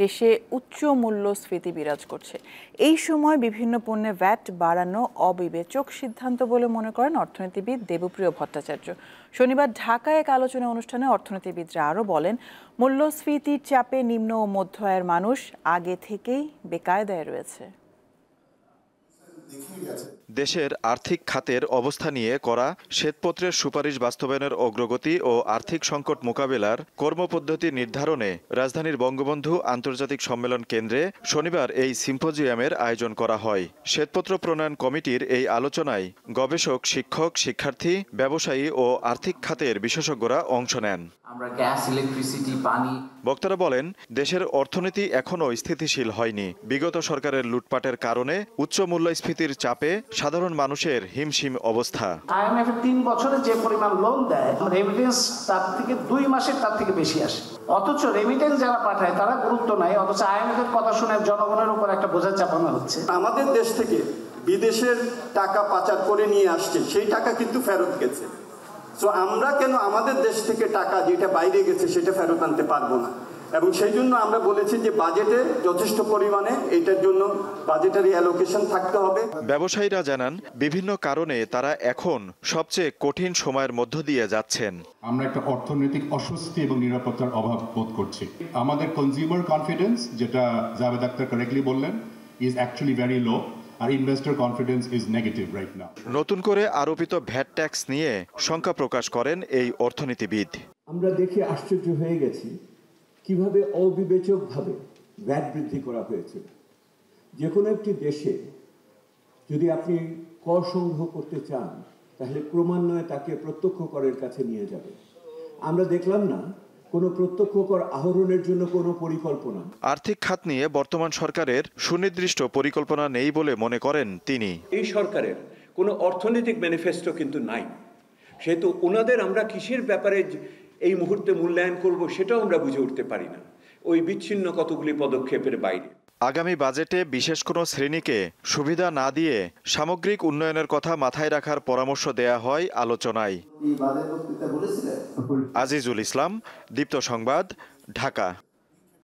দেশে উচ্চ মূল্যস্ফীতি বিরাজ করছে। এই সময় বিভিন্ন পণ্যে ভ্যাট বাড়ানো অবিবেচক সিদ্ধান্ত বলে মনে করেন অর্থনীতিবিদ দেবপ্রিয় ভট্টাচার্য। শনিবার ঢাকায় এক আলোচনা অনুষ্ঠানে অর্থনীতিবিদরা আরও বলেন, মূল্যস্ফীতির চাপে নিম্ন ও মধ্য আয়ের মানুষ আগে থেকেই বেকায়দায় রয়েছে। দেশের আর্থিক খাতের অবস্থা নিয়ে করা শ্বেতপত্রের সুপারিশ বাস্তবায়নের অগ্রগতি ও আর্থিক সংকট মোকাবেলার কর্মপদ্ধতি নির্ধারণে রাজধানীর বঙ্গবন্ধু আন্তর্জাতিক সম্মেলন কেন্দ্রে শনিবার এই সিম্পোজিয়ামের আয়োজন করা হয়। শ্বেতপত্র প্রণয়ন কমিটির এই আলোচনায় গবেষক, শিক্ষক, শিক্ষার্থী, ব্যবসায়ী ও আর্থিক খাতের বিশেষজ্ঞরা অংশ নেন। বক্তারা বলেন, দেশের অর্থনীতি এখনও স্থিতিশীল হয়নি। বিগত সরকারের লুটপাটের কারণে উচ্চ মূল্যস্ফীতির চাপে সাধারণ মানুষের হিমশিম অবস্থা। IMF 3 বছরে যে পরিমাণ লোন দেয়, রেমিটেন্স তার থেকে 2 মাসের তার থেকে বেশি আসে। অথচ রেমিটেন্স যারা পাঠায় তারা গুরুত্ব নাই, অথচ IMF এর কথা শুনে জনগণের উপর একটা বোঝা চাপানো হচ্ছে। আমাদের দেশ থেকে বিদেশের টাকা পাচার করে নিয়ে আসছে, সেই টাকা কিন্তু ফেরত গেছে। সো আমরা কেন আমাদের দেশ থেকে টাকা যেটা বাইরে গেছে সেটা ফেরত আনতে পারবো না? এবং সেই জন্য আমরা বলেছি যে বাজেটে যথেষ্ট পরিমাণে এটার জন্য বাজেটারি অ্যালোকেশন থাকতে হবে। ব্যবসায়ীরা জানান, বিভিন্ন কারণে তারা এখন সবচেয়ে কঠিন সময়ের মধ্য দিয়ে যাচ্ছেন। আমরা একটা অর্থনৈতিক অস্বস্তি এবং নিরাপত্তার অভাব বোধ করছি। আমাদের কনজিউমার কনফিডেন্স, যেটা জাভেদ আখতার কারেক্টলি বললেন, ইজ অ্যাকচুয়ালি ভেরি লো। আর investor confidence is negative right now. নতুন করে আরোপিত ভ্যাট ট্যাক্স নিয়ে শঙ্কা প্রকাশ করেন এই অর্থনীতিবিদ। আমরা দেখে আশ্চর্য হয়ে গেছি কিভাবে অবিবেচকভাবে ভ্যাট বৃদ্ধি করা হয়েছে। যে কোনো একটি দেশে যদি আপনি কর সংগ্রহ করতে চান, তাহলে ক্রমান্বয়ে তাকে প্রত্যক্ষ করের কাছে নিয়ে যাবে। আমরা দেখলাম না কোনো প্রত্যক্ষ কর আহরণের জন্য কোনো পরিকল্পনা। আর্থিক খাত নিয়ে বর্তমান সরকারের সুনির্দিষ্ট পরিকল্পনা নেই বলে মনে করেন তিনি। এই সরকারের কোনো অর্থনৈতিক ম্যানিফেস্টো কিন্তু নাই, সেহেতু ওনাদের আমরা কিসের ব্যাপারে এই মুহূর্তে মূল্যায়ন করব সেটাও আমরা বুঝে উঠতে পারি না, ওই বিচ্ছিন্ন কতগুলি পদক্ষেপের বাইরে। আগামী বাজেটে বিশেষ কোনো শ্রেণীকে সুবিধা না দিয়ে সামগ্রিক উন্নয়নের কথা মাথায় রাখার পরামর্শ দেয়া হয় আলোচনায়। আজিজুল ইসলাম, দীপ্ত সংবাদ, ঢাকা।